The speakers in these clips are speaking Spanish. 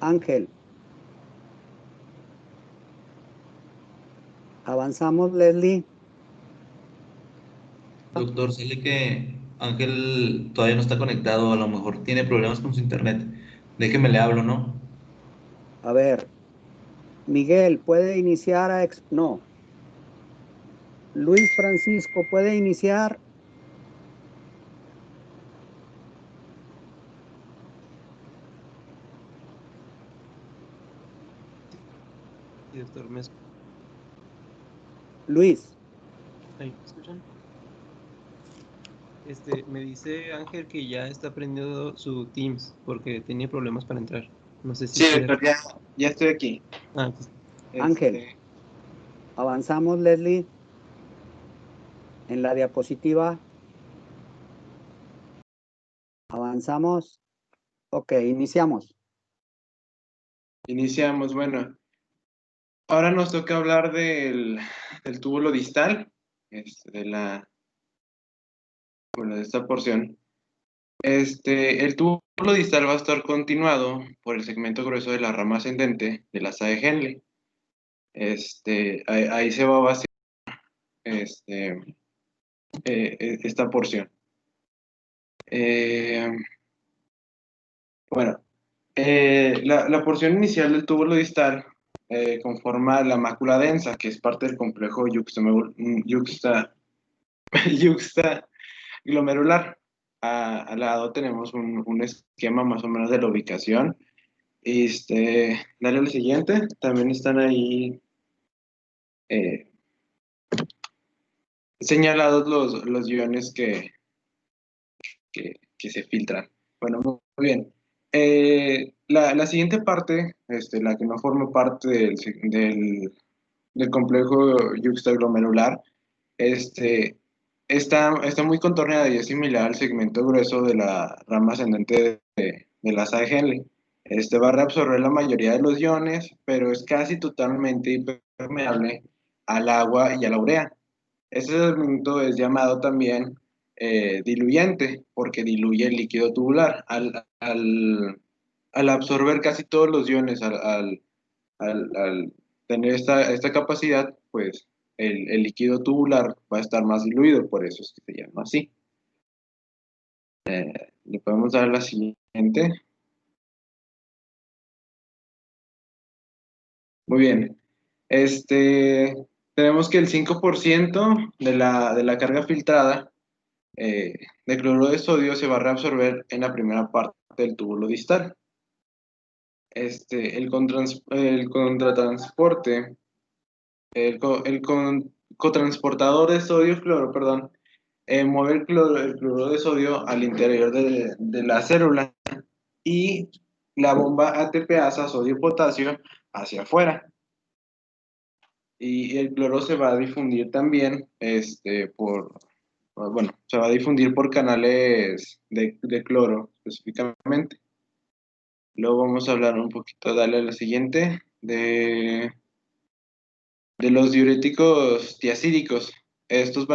Ángel. Avanzamos, Leslie. Doctor, sale que Ángel todavía no está conectado, a lo mejor tiene problemas con su internet. Déjeme le hablo, ¿no? A ver, Miguel, ¿puede iniciar No. Luis Francisco, ¿puede iniciar? Sí, doctor, Luis. ahí, ¿me escuchan? Me dice Ángel que ya está aprendiendo su Teams porque tenía problemas para entrar. No sé si Sí, quiere. doctor, ya estoy aquí. Ah, pues, Ángel. Este, Avanzamos, Leslie. En la diapositiva. Avanzamos. Ok, iniciamos. Iniciamos. Bueno, ahora nos toca hablar del túbulo distal, de esta porción. El túbulo distal va a estar continuado por el segmento grueso de la rama ascendente de la asa de Henle. Ahí se va a vaciar este, esta porción. Eh, bueno, la porción inicial del túbulo distal conforma la mácula densa, que es parte del complejo yuxtaglomerular. Al lado tenemos un esquema más o menos de la ubicación. Dale al siguiente. También están ahí eh, señalados los iones que se filtran. Bueno, muy bien. La siguiente parte, la que no forma parte del complejo yuxtaglomerular, está muy contorneada y es similar al segmento grueso de la rama ascendente de la asa de Henle. Va a reabsorber la mayoría de los iones, pero es casi totalmente impermeable al agua y a la urea. Este segmento es llamado también diluyente porque diluye el líquido tubular. Al absorber casi todos los iones, al tener esta capacidad, pues el líquido tubular va a estar más diluido, por eso es que se llama así. Le podemos dar la siguiente. Muy bien. Tenemos que el 5% de la carga filtrada de cloruro de sodio se va a reabsorber en la primera parte del túbulo distal. El contratransporte, cotransportador de sodio-cloro, perdón, mueve el cloruro de sodio al interior de la célula y la bomba ATPasa sodio-potasio hacia afuera. Y el cloro se va a difundir también se va a difundir por canales de cloro específicamente. Luego vamos a hablar un poquito, dale a la siguiente, de los diuréticos tiacídicos. Estos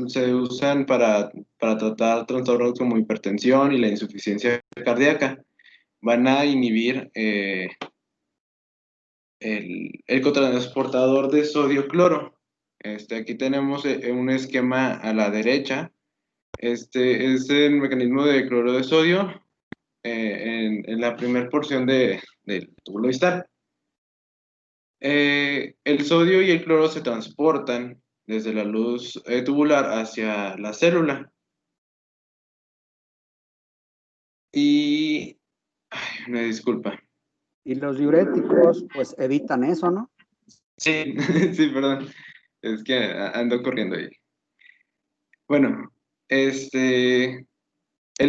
se usan para tratar trastornos como hipertensión y la insuficiencia cardíaca. Van a inhibir el cotransportador de sodio-cloro. Aquí tenemos un esquema a la derecha. Este es el mecanismo de cloro de sodio en la primera porción del túbulo distal. El sodio y el cloro se transportan desde la luz tubular hacia la célula. Y, me disculpa. Y los diuréticos, pues evitan eso, ¿no? Sí, sí, perdón. Es que ando corriendo ahí. Bueno, el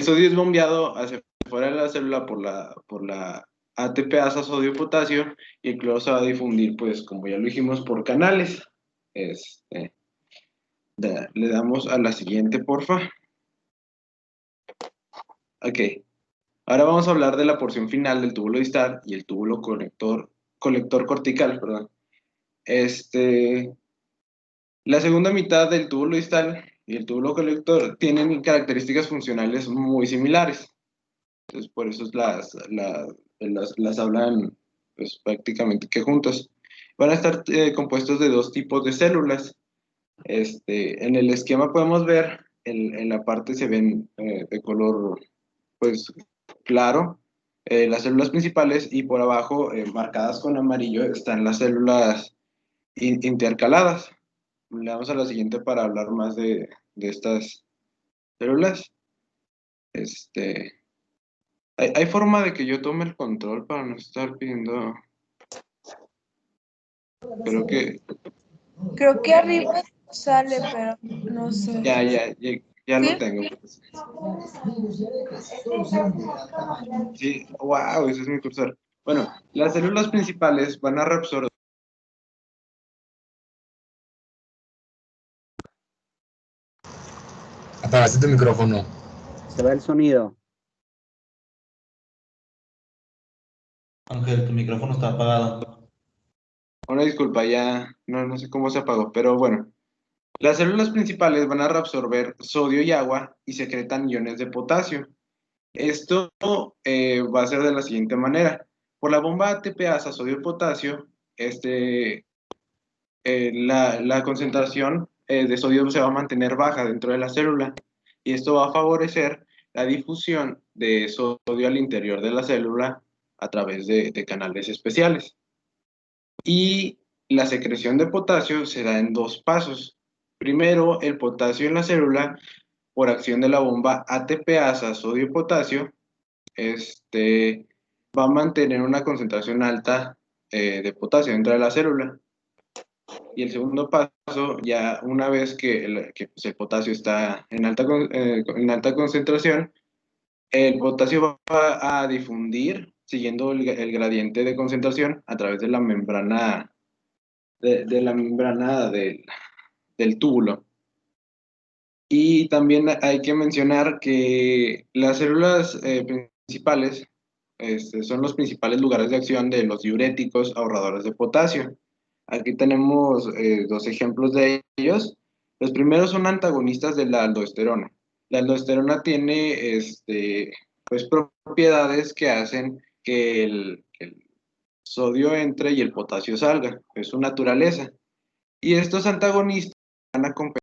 sodio es bombeado hacia fuera de la célula por la ATPasa sodio-potasio y el cloro se va a difundir, pues, como ya lo dijimos, por canales. Este, Le damos a la siguiente, porfa. Ok. Ahora vamos a hablar de la porción final del túbulo distal y el túbulo colector cortical, perdón. La segunda mitad del túbulo distal y el túbulo colector tienen características funcionales muy similares. Entonces, por eso las hablan pues prácticamente que juntos. Van a estar compuestos de dos tipos de células. En el esquema podemos ver, en la parte se ven de color pues claro las células principales, y por abajo marcadas con amarillo están las células intercaladas. Le damos a la siguiente para hablar más de estas células. Hay forma de que yo tome el control para no estar pidiendo. Creo que arriba sale, pero no sé. Ya lo tengo. Sí, wow, ese es mi cursor. Bueno, las células principales van a reabsorber. Apagaste tu micrófono. Se va el sonido. Ángel, tu micrófono está apagado. Una disculpa, ya no sé cómo se apagó, pero bueno. Las células principales van a reabsorber sodio y agua y secretan iones de potasio. Esto va a ser de la siguiente manera. Por la bomba ATPasa sodio-potasio, la concentración de sodio se va a mantener baja dentro de la célula, y esto va a favorecer la difusión de sodio al interior de la célula a través de canales especiales. Y la secreción de potasio se da en dos pasos. Primero, el potasio en la célula, por acción de la bomba ATPasa sodio-potasio, va a mantener una concentración alta de potasio dentro de la célula. Y el segundo paso, ya una vez que pues, el potasio está en alta concentración, el potasio va a difundir siguiendo el gradiente de concentración a través de la membrana, de la membrana del túbulo. Y también hay que mencionar que las células principales son los principales lugares de acción de los diuréticos ahorradores de potasio. Aquí tenemos dos ejemplos de ellos. Los primeros son antagonistas de la aldosterona. La aldosterona tiene pues, propiedades que hacen que el sodio entre y el potasio salga. Es su naturaleza. Y estos antagonistas van a competir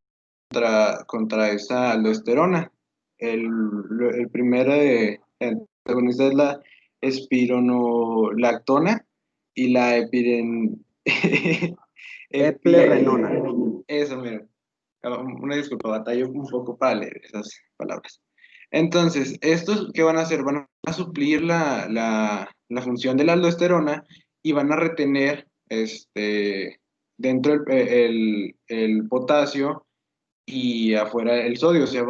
contra esa aldosterona. El primer antagonista es la espironolactona y la Eplerenona. Eso, mira. Una disculpa, batallo un poco para leer esas palabras. Entonces, ¿estos qué van a hacer? Van a suplir la función de la aldosterona y van a retener dentro el potasio y afuera el sodio. O sea,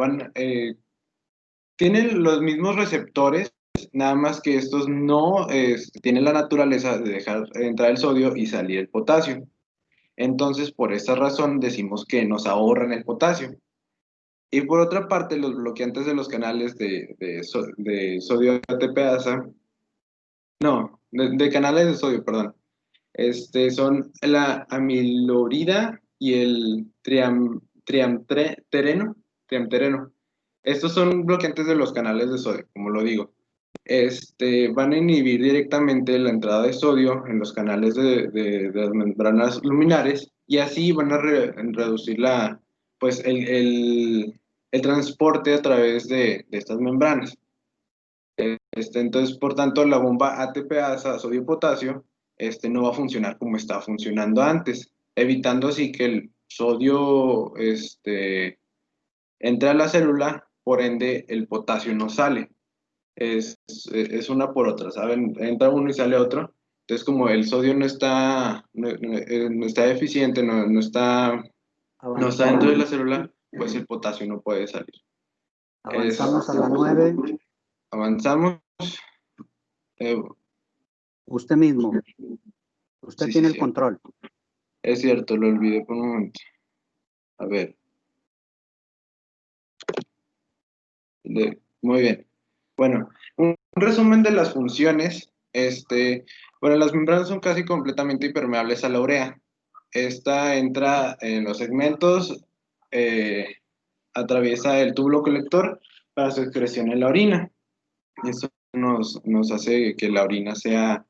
tienen los mismos receptores, nada más que estos no tienen la naturaleza de dejar entrar el sodio y salir el potasio. Entonces, por esa razón decimos que nos ahorran el potasio. Y por otra parte, los bloqueantes de los canales de sodio ATPasa, no, de canales de sodio, perdón, son la amilorida y el triamtereno. Estos son bloqueantes de los canales de sodio, como lo digo. Van a inhibir directamente la entrada de sodio en los canales de las membranas luminares, y así van a reducir pues el transporte a través de estas membranas. Entonces, por tanto, la bomba ATPasa sodio-potasio no va a funcionar como estaba funcionando antes, evitando así que el sodio entra a la célula, por ende el potasio no sale. Es una por otra, ¿saben? Entra uno y sale otro. Entonces, como el sodio no está deficiente, no está dentro de la célula, pues el potasio no puede salir. Avanzamos a la 9. Avanzamos. Usted mismo. Usted Sí, tiene sí, el control. Es cierto, lo olvidé por un momento. A ver. Muy bien. Bueno, un resumen de las funciones. Bueno, las membranas son casi completamente impermeables a la urea. Esta entra en los segmentos, atraviesa el túbulo colector para su excreción en la orina. Esto nos hace que la orina sea,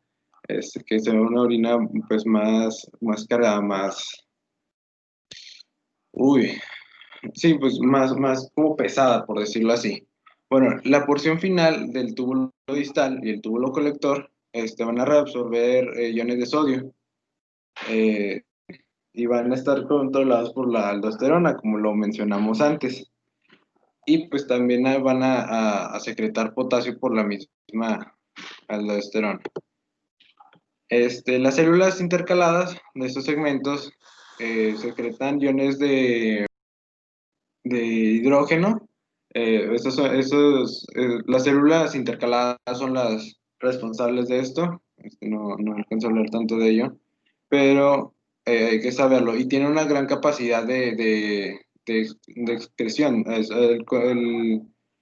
que sea una orina pues más cargada, uy, sí, pues más como pesada, por decirlo así. Bueno, la porción final del túbulo distal y el túbulo colector van a reabsorber iones de sodio eh, y van a estar controlados por la aldosterona, como lo mencionamos antes. Y pues también van a secretar potasio por la misma aldosterona. Las células intercaladas de estos segmentos secretan iones de hidrógeno. Las células intercaladas son las responsables de esto. No alcanzo a hablar tanto de ello, pero hay que saberlo. Y tiene una gran capacidad de excreción.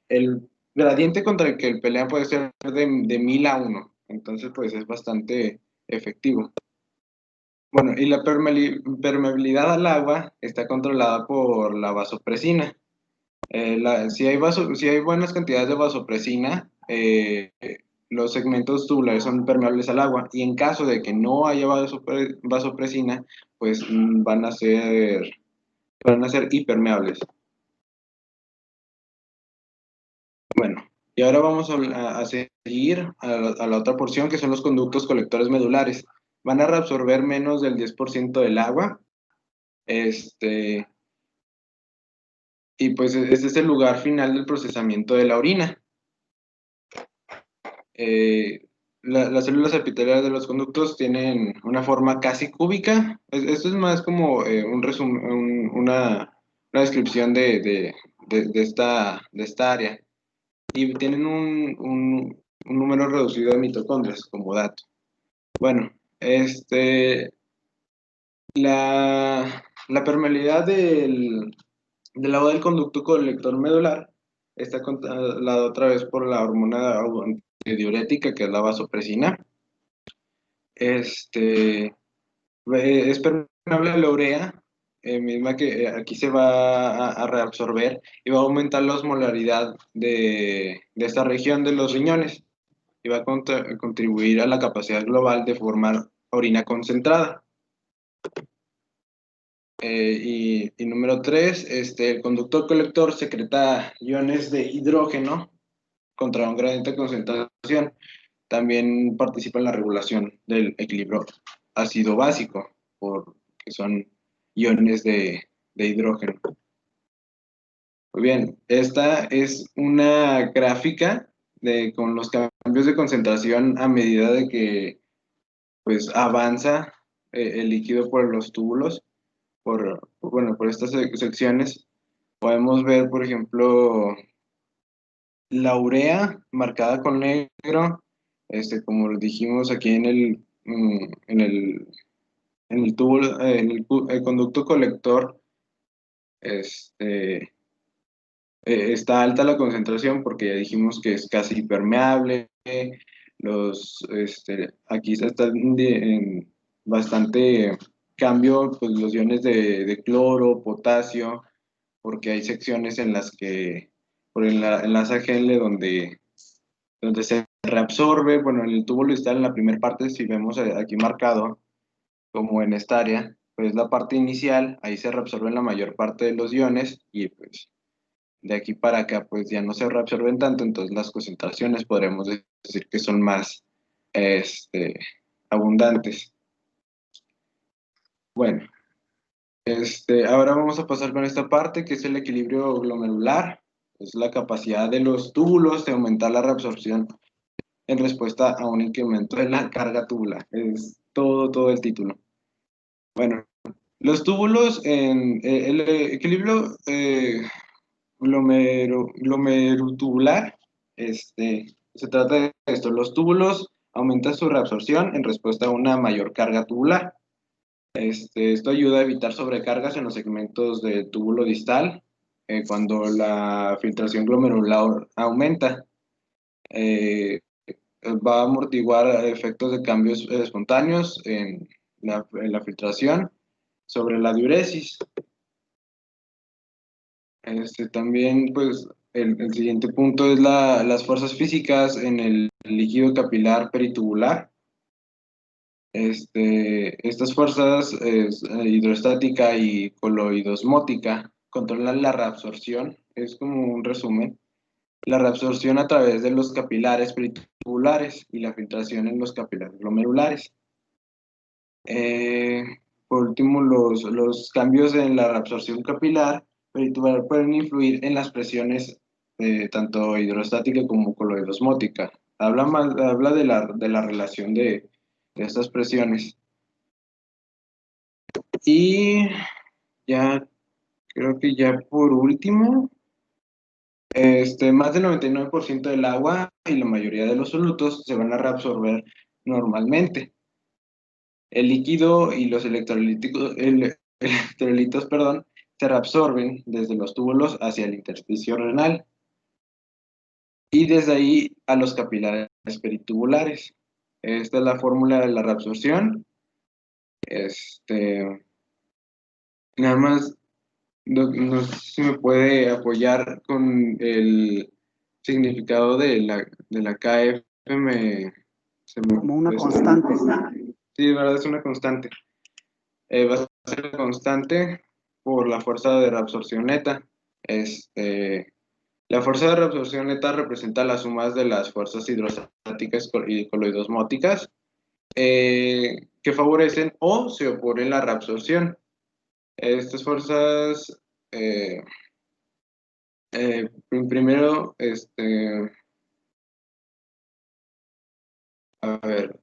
El gradiente contra el que pelean puede ser de 1000 a 1. Entonces, pues es bastante efectivo. Bueno, y la permeabilidad al agua está controlada por la vasopresina. Si hay buenas cantidades de vasopresina, los segmentos tubulares son permeables al agua. Y en caso de que no haya vasopresina, pues van a ser hipermeables. Bueno, y ahora vamos a seguir a la otra porción, que son los conductos colectores medulares. Van a reabsorber menos del 10% del agua. Y pues ese es el lugar final del procesamiento de la orina. Las células epiteliales de los conductos tienen una forma casi cúbica. Esto es más como una descripción de esta área. Y tienen un número reducido de mitocondrias como dato. Bueno, la permeabilidad del agua del conducto colector medular está controlada otra vez por la hormona antidiurética, que es la vasopresina. Es permeable a la urea, misma que aquí se va a reabsorber y va a aumentar la osmolaridad de esta región de los riñones y va a contribuir a la capacidad global de formar orina concentrada. Y número 3, el conductor colector secreta iones de hidrógeno contra un gradiente de concentración. También participa en la regulación del equilibrio ácido básico, porque son iones de hidrógeno. Muy bien, esta es una gráfica con los cambios de concentración a medida de que pues, avanza el líquido por los túbulos. Por estas secciones podemos ver, por ejemplo, la urea marcada con negro, como lo dijimos aquí en el tubo, el conducto colector, está alta la concentración porque ya dijimos que es casi impermeable. Aquí está en bastante cambio, pues los iones de cloro, potasio, porque hay secciones en las que, por el enlace GL donde se reabsorbe. Bueno, en el túbulo distal, en la primera parte, si vemos aquí marcado, como en esta área, pues la parte inicial, ahí se reabsorben la mayor parte de los iones y pues de aquí para acá pues ya no se reabsorben tanto, entonces las concentraciones podremos decir que son más abundantes. Bueno, ahora vamos a pasar con esta parte que es el equilibrio glomerular. Es la capacidad de los túbulos de aumentar la reabsorción en respuesta a un incremento de la carga tubular. Es todo el título. Bueno, los túbulos en el equilibrio glomerutubular, se trata de esto. Los túbulos aumentan su reabsorción en respuesta a una mayor carga tubular. Esto ayuda a evitar sobrecargas en los segmentos del túbulo distal cuando la filtración glomerular aumenta. Va a amortiguar efectos de cambios espontáneos en la filtración sobre la diuresis. También, pues, el siguiente punto es las fuerzas físicas en el líquido capilar peritubular. Estas fuerzas hidrostática y coloidosmótica controlan la reabsorción, es como un resumen, la reabsorción a través de los capilares peritubulares y la filtración en los capilares glomerulares. Por último, los cambios en la reabsorción capilar peritubular pueden influir en las presiones tanto hidrostática como coloidosmótica. Habla de la relación de estas presiones. Y ya, creo que ya por último, más del 99% del agua y la mayoría de los solutos se van a reabsorber normalmente. El líquido y los electrolitos, perdón, se reabsorben desde los túbulos hacia el intersticio renal y desde ahí a los capilares peritubulares. Esta es la fórmula de la reabsorción. Nada más, no sé si me puede apoyar con el significado de la KF. Como una constante. Sí, de verdad es una constante. Va a ser constante por la fuerza de reabsorción neta. La fuerza de reabsorción neta representa las sumas de las fuerzas hidrostáticas y coloidosmóticas que favorecen o se oponen a la reabsorción. Estas fuerzas, primero, a ver,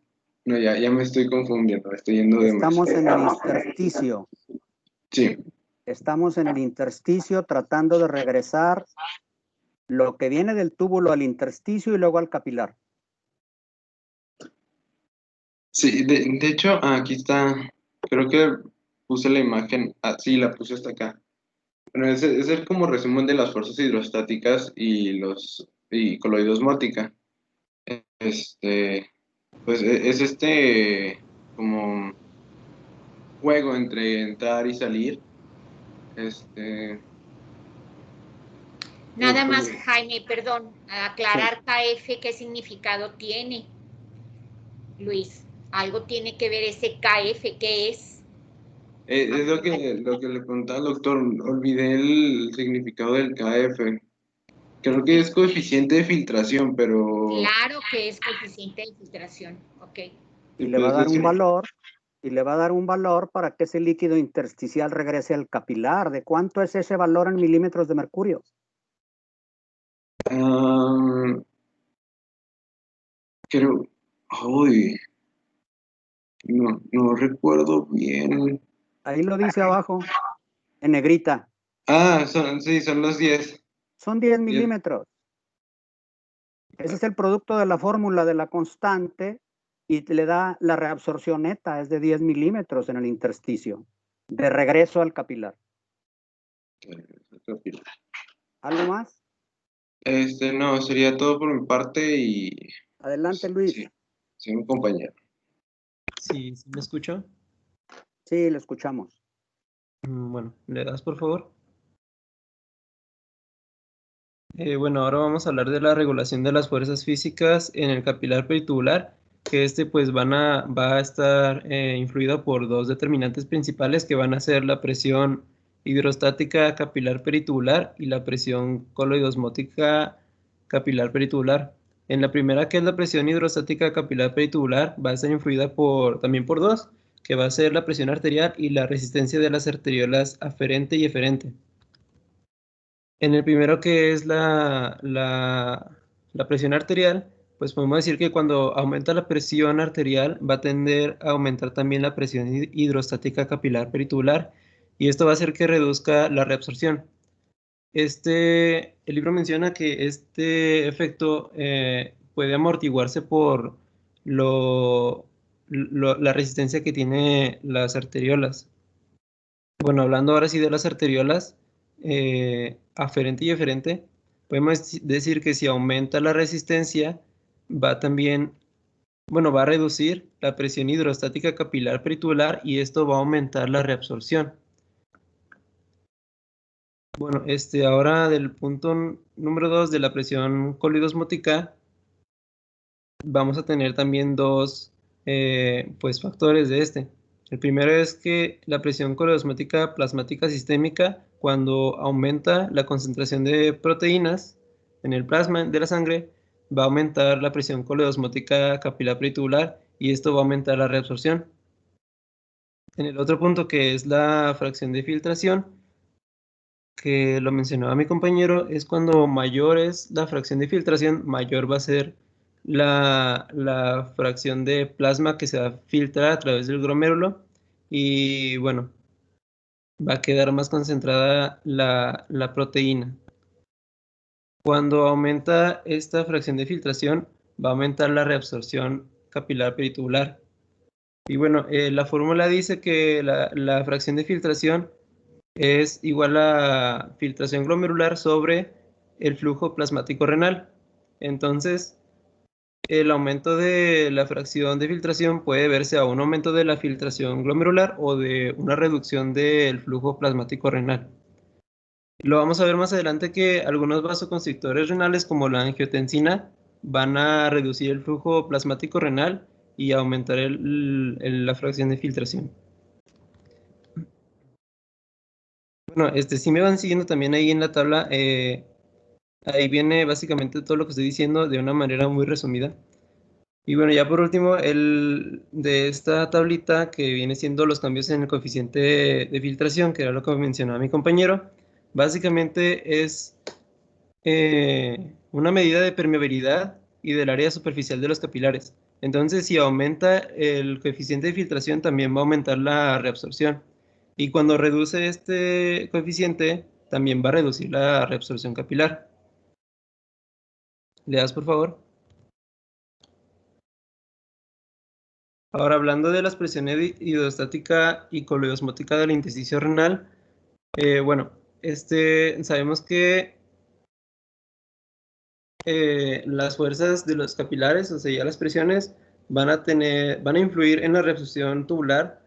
no, ya me estoy confundiendo, estoy yendo de Estamos en el intersticio. Sí. Estamos en el intersticio tratando de regresar lo que viene del túbulo al intersticio y luego al capilar. Sí, de hecho, aquí está, creo que puse la imagen, sí, la puse hasta acá. Bueno, es el como resumen de las fuerzas hidrostáticas y coloidosmótica. Pues es como juego entre entrar y salir. Nada más, Jaime, perdón, aclarar KF, ¿qué significado tiene? Luis, ¿algo tiene que ver ese KF? ¿Qué es? Es lo que le preguntaba al doctor, olvidé el significado del KF. Creo que es coeficiente de filtración, pero... Claro que es coeficiente de filtración, ok. Y le va a dar un valor, para que ese líquido intersticial regrese al capilar. ¿De cuánto es ese valor en milímetros de mercurio? Creo... Uy, no recuerdo bien. Ahí lo dice abajo, en negrita. Sí, son los 10. Son 10 milímetros. Ese es el producto de la fórmula de la constante y le da la reabsorción neta, es de 10 milímetros en el intersticio, de regreso al capilar. ¿Algo más? No, sería todo por mi parte y... Adelante, Luis. Sí, mi compañero. Sí, ¿sí me escucho? Sí, lo escuchamos. Bueno, ¿le das, por favor? Bueno, ahora vamos a hablar de la regulación de las fuerzas físicas en el capilar peritubular, que pues va a estar influido por dos determinantes principales que van a ser la presión hidrostática capilar peritubular y la presión coloidosmótica capilar peritubular. En la primera, que es la presión hidrostática capilar peritubular, va a estar influida también por dos, que va a ser la presión arterial y la resistencia de las arteriolas aferente y eferente. En el primero, que es la presión arterial, pues podemos decir que cuando aumenta la presión arterial va a tender a aumentar también la presión hidrostática capilar peritubular y esto va a hacer que reduzca la reabsorción. El libro menciona que este efecto puede amortiguarse por la resistencia que tiene las arteriolas. Bueno, hablando ahora sí de las arteriolas, aferente y eferente, podemos decir que si aumenta la resistencia, va a reducir la presión hidrostática capilar peritubular y esto va a aumentar la reabsorción. Bueno, ahora del punto número 2 de la presión colidosmótica, vamos a tener también dos pues, factores de este. El primero es que la presión colidosmótica plasmática sistémica, cuando aumenta la concentración de proteínas en el plasma de la sangre, va a aumentar la presión colidosmótica capilar peritubular y esto va a aumentar la reabsorción. En el otro punto, que es la fracción de filtración, que lo mencionaba mi compañero, es cuando mayor es la fracción de filtración, mayor va a ser la fracción de plasma que se va a filtrar a través del glomérulo y bueno, va a quedar más concentrada la proteína. Cuando aumenta esta fracción de filtración, va a aumentar la reabsorción capilar peritubular. Y bueno, la fórmula dice que la fracción de filtración es igual a filtración glomerular sobre el flujo plasmático renal. Entonces, el aumento de la fracción de filtración puede verse a un aumento de la filtración glomerular o de una reducción del flujo plasmático renal. Lo vamos a ver más adelante que algunos vasoconstrictores renales como la angiotensina van a reducir el flujo plasmático renal y aumentar la fracción de filtración. Bueno, si me van siguiendo también ahí en la tabla, ahí viene básicamente todo lo que estoy diciendo de una manera muy resumida. Y bueno, ya por último, de esta tablita que viene siendo los cambios en el coeficiente de filtración, que era lo que mencionaba mi compañero, básicamente es una medida de permeabilidad y del área superficial de los capilares. Entonces, si aumenta el coeficiente de filtración, también va a aumentar la reabsorción. Y cuando reduce este coeficiente, también va a reducir la reabsorción capilar. ¿Le das, por favor? Ahora, hablando de las presiones hidrostática y coloidosmótica del intersticio renal, bueno, sabemos que las fuerzas de los capilares, o sea, ya las presiones, van a influir en la reabsorción tubular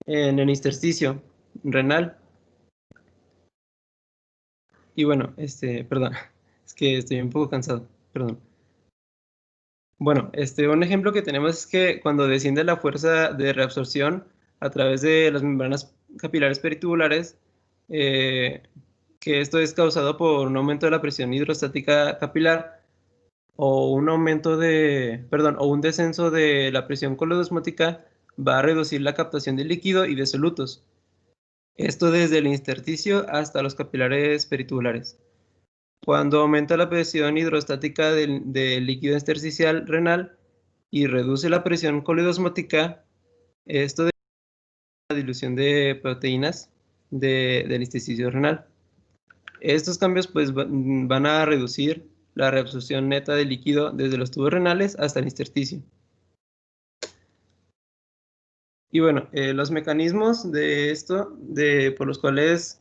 en el intersticio renal. Y bueno, perdón, es que estoy un poco cansado, perdón. Bueno, un ejemplo que tenemos es que cuando desciende la fuerza de reabsorción a través de las membranas capilares peritubulares, que esto es causado por un aumento de la presión hidrostática capilar o un o un descenso de la presión colodosmótica, va a reducir la captación de líquido y de solutos. Esto desde el intersticio hasta los capilares peritubulares. Cuando aumenta la presión hidrostática del líquido intersticial renal y reduce la presión colodosmótica, esto de la dilución de proteínas del intersticio renal. Estos cambios pues van a reducir la reabsorción neta de líquido desde los tubos renales hasta el intersticio. Y bueno, los mecanismos de esto, por los cuales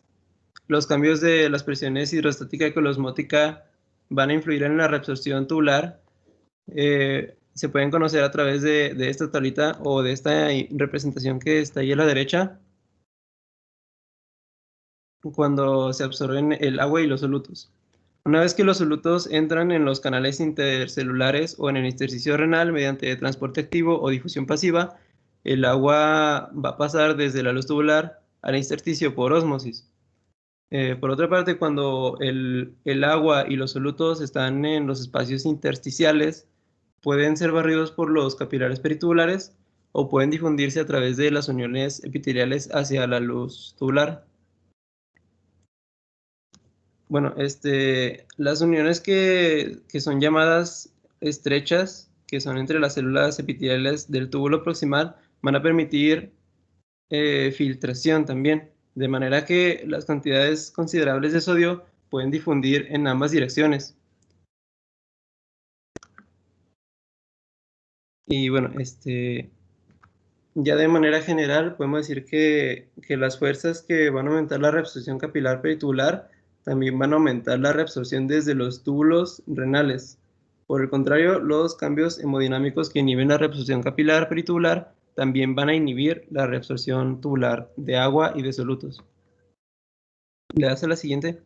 los cambios de las presiones hidrostática y colosmótica van a influir en la reabsorción tubular, se pueden conocer a través de esta tablita o de esta representación que está ahí a la derecha, cuando se absorben el agua y los solutos. Una vez que los solutos entran en los canales intercelulares o en el intersticio renal mediante transporte activo o difusión pasiva, el agua va a pasar desde la luz tubular al intersticio por ósmosis. Por otra parte, cuando el agua y los solutos están en los espacios intersticiales, pueden ser barridos por los capilares peritubulares o pueden difundirse a través de las uniones epiteliales hacia la luz tubular. Bueno, las uniones que son llamadas estrechas, que son entre las células epiteliales del túbulo proximal, van a permitir filtración también, de manera que las cantidades considerables de sodio pueden difundir en ambas direcciones. Y bueno, ya de manera general podemos decir que las fuerzas que van a aumentar la reabsorción capilar peritubular también van a aumentar la reabsorción desde los túbulos renales. Por el contrario, los cambios hemodinámicos que inhiben la reabsorción capilar peritubular también van a inhibir la reabsorción tubular de agua y de solutos. Le das a la siguiente.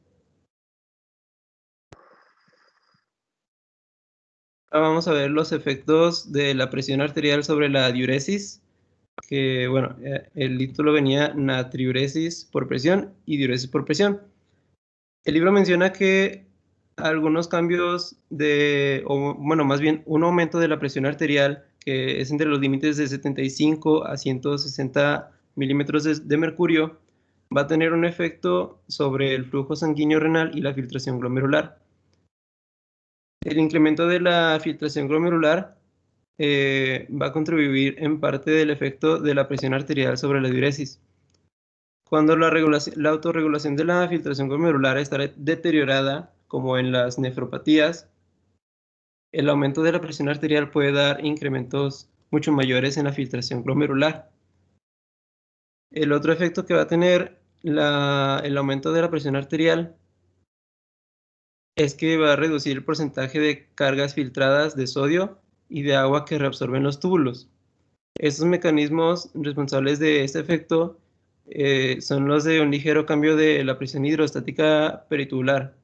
Ahora vamos a ver los efectos de la presión arterial sobre la diuresis, que bueno, el título venía natriuresis por presión y diuresis por presión. El libro menciona que algunos cambios bueno, más bien un aumento de la presión arterial, que es entre los límites de 75 a 160 milímetros de mercurio, va a tener un efecto sobre el flujo sanguíneo renal y la filtración glomerular. El incremento de la filtración glomerular va a contribuir en parte del efecto de la presión arterial sobre la diuresis. Cuando la autorregulación de la filtración glomerular está deteriorada, como en las nefropatías, el aumento de la presión arterial puede dar incrementos mucho mayores en la filtración glomerular. El otro efecto que va a tener el aumento de la presión arterial es que va a reducir el porcentaje de cargas filtradas de sodio y de agua que reabsorben los túbulos. Estos mecanismos responsables de este efecto son los de un ligero cambio de la presión hidrostática peritubular,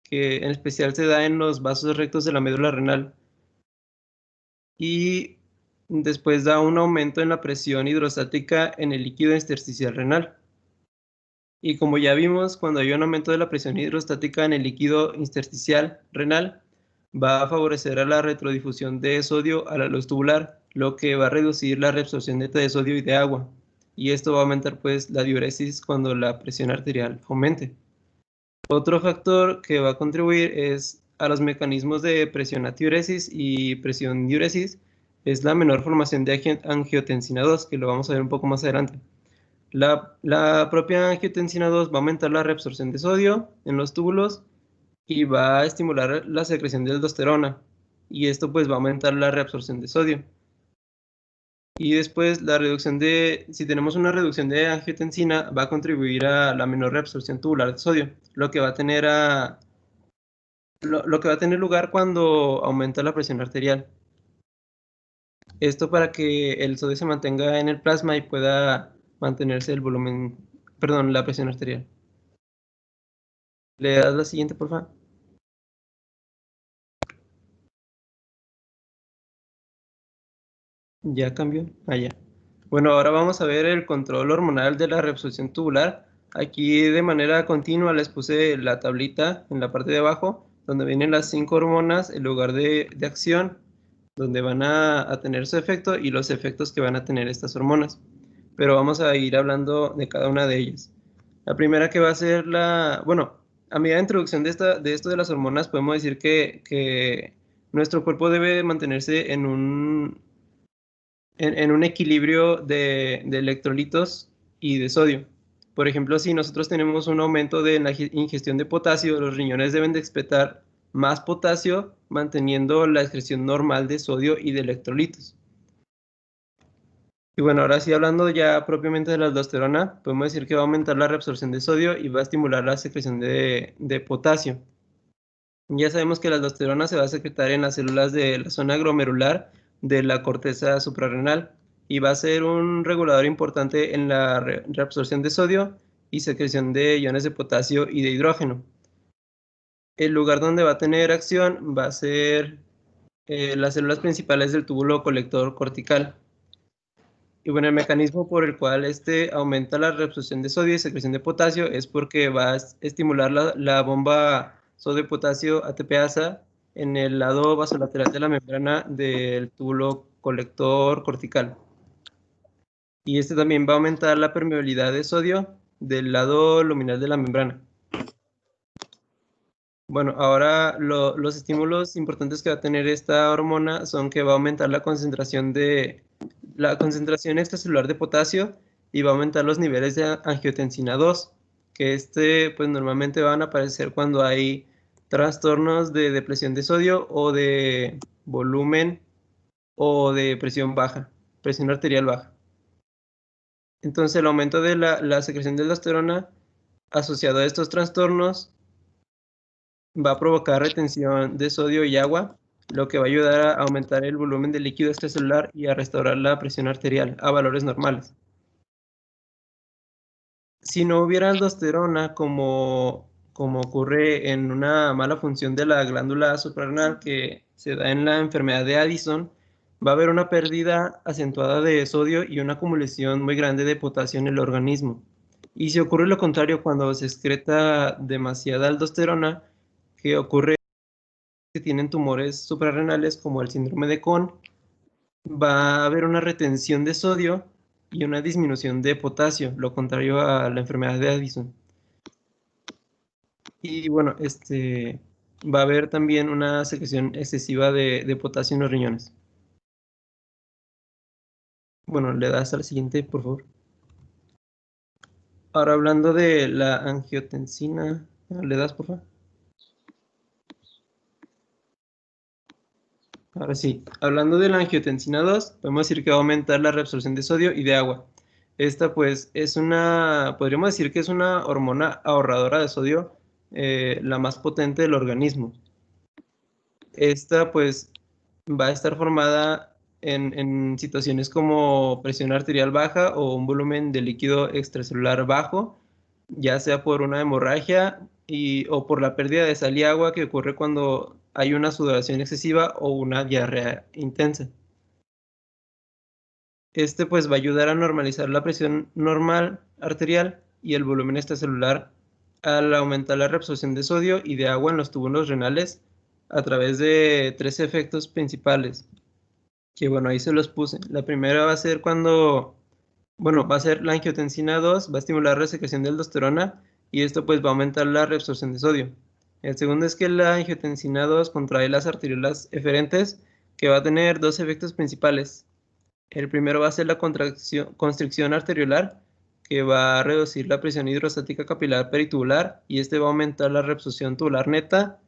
que en especial se da en los vasos rectos de la médula renal. Y después da un aumento en la presión hidrostática en el líquido intersticial renal. Y como ya vimos, cuando hay un aumento de la presión hidrostática en el líquido intersticial renal, va a favorecer a la retrodifusión de sodio a la luz tubular, lo que va a reducir la reabsorción neta de sodio y de agua. Y esto va a aumentar pues la diuresis cuando la presión arterial aumente. Otro factor que va a contribuir es a los mecanismos de presión atiuresis y presión diuresis, es la menor formación de angiotensina 2, que lo vamos a ver un poco más adelante. La propia angiotensina 2 va a aumentar la reabsorción de sodio en los túbulos y va a estimular la secreción de aldosterona, y esto pues va a aumentar la reabsorción de sodio. Y después si tenemos una reducción de angiotensina, va a contribuir a la menor reabsorción tubular de sodio, lo que va a tener lugar cuando aumenta la presión arterial. Esto para que el sodio se mantenga en el plasma y pueda mantenerse la presión arterial. ¿Le das la siguiente, por favor? ¿Ya cambió? Ya. Bueno, ahora vamos a ver el control hormonal de la reabsorción tubular. Aquí de manera continua les puse la tablita en la parte de abajo, donde vienen las 5 hormonas, el lugar de acción, donde van a tener su efecto y los efectos que van a tener estas hormonas. Pero vamos a ir hablando de cada una de ellas. La primera que va a ser bueno, a medida de introducción de esto de las hormonas, podemos decir que nuestro cuerpo debe mantenerse en un equilibrio de electrolitos y de sodio. Por ejemplo, si nosotros tenemos un aumento de la ingestión de potasio, los riñones deben de excretar más potasio, manteniendo la excreción normal de sodio y de electrolitos. Y bueno, ahora sí, hablando ya propiamente de la aldosterona, podemos decir que va a aumentar la reabsorción de sodio y va a estimular la secreción de potasio. Ya sabemos que la aldosterona se va a secretar en las células de la zona glomerular de la corteza suprarrenal y va a ser un regulador importante en la reabsorción de sodio y secreción de iones de potasio y de hidrógeno. El lugar donde va a tener acción va a ser las células principales del túbulo colector cortical. Y bueno, el mecanismo por el cual aumenta la reabsorción de sodio y secreción de potasio es porque va a estimular la bomba sodio-potasio ATPasa en el lado vasolateral de la membrana del túbulo colector cortical. Y también va a aumentar la permeabilidad de sodio del lado luminal de la membrana. Bueno, ahora los estímulos importantes que va a tener esta hormona son que va a aumentar la concentración extracelular de potasio y va a aumentar los niveles de angiotensina 2, que pues normalmente van a aparecer cuando hay trastornos de depresión de sodio o de volumen o de presión baja, presión arterial baja. Entonces el aumento de la secreción de aldosterona asociado a estos trastornos va a provocar retención de sodio y agua, lo que va a ayudar a aumentar el volumen de líquido extracelular y a restaurar la presión arterial a valores normales. Si no hubiera aldosterona, como ocurre en una mala función de la glándula suprarrenal que se da en la enfermedad de Addison, va a haber una pérdida acentuada de sodio y una acumulación muy grande de potasio en el organismo. Y si ocurre lo contrario, cuando se excreta demasiada aldosterona, que ocurre que tienen tumores suprarrenales como el síndrome de Cohn, va a haber una retención de sodio y una disminución de potasio, lo contrario a la enfermedad de Addison. Y bueno, va a haber también una secreción excesiva de potasio en los riñones. Bueno, le das al siguiente, por favor. Ahora hablando de la angiotensina, le das, por favor. Ahora sí, hablando de la angiotensina 2, podemos decir que va a aumentar la reabsorción de sodio y de agua. Esta pues podríamos decir que es una hormona ahorradora de sodio, la más potente del organismo. Esta pues va a estar formada en situaciones como presión arterial baja o un volumen de líquido extracelular bajo, ya sea por una hemorragia o por la pérdida de sal y agua que ocurre cuando hay una sudoración excesiva o una diarrea intensa. Pues va a ayudar a normalizar la presión normal arterial y el volumen extracelular al aumentar la reabsorción de sodio y de agua en los túbulos renales a través de 3 efectos principales, que bueno, ahí se los puse. La primera va a ser va a ser la angiotensina 2, va a estimular la secreción de aldosterona y esto pues va a aumentar la reabsorción de sodio. El segundo es que la angiotensina 2 contrae las arteriolas eferentes, que va a tener 2 efectos principales. El primero va a ser la constricción arteriolar, que va a reducir la presión hidrostática capilar peritubular y va a aumentar la reabsorción tubular neta,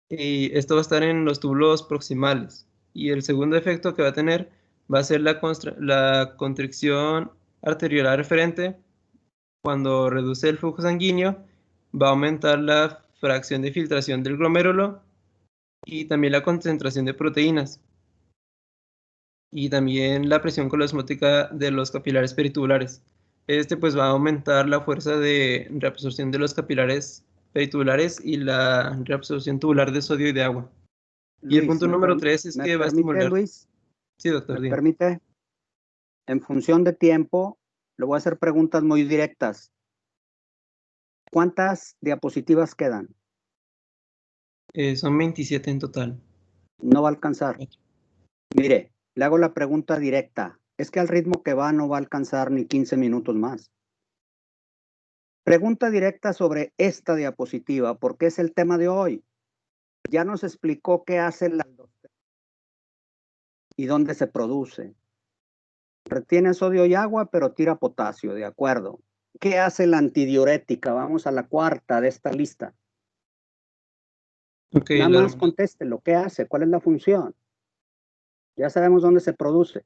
y esto va a estar en los túbulos proximales. Y el segundo efecto que va a tener va a ser la constricción arteriolar referente. Cuando reduce el flujo sanguíneo, va a aumentar la fracción de filtración del glomérulo y también la concentración de proteínas. Y también la presión colosmótica de los capilares peritubulares. Pues va a aumentar la fuerza de reabsorción de los capilares peritubulares y la reabsorción tubular de sodio y de agua. Y el punto número 3 es que va a estimular. Luis, Sí, doctor. ¿me permite? En función de tiempo, le voy a hacer preguntas muy directas. ¿Cuántas diapositivas quedan? Son 27 en total. No va a alcanzar. Mire, le hago la pregunta directa. Es que al ritmo que va no va a alcanzar ni 15 minutos más. Pregunta directa sobre esta diapositiva, porque es el tema de hoy. Ya nos explicó qué hace la aldosterona y dónde se produce. Retiene sodio y agua, pero tira potasio, de acuerdo. ¿Qué hace la antidiurética? Vamos a la cuarta de esta lista. Okay, nada más contéstelo. ¿Qué hace? ¿Cuál es la función? Ya sabemos dónde se produce.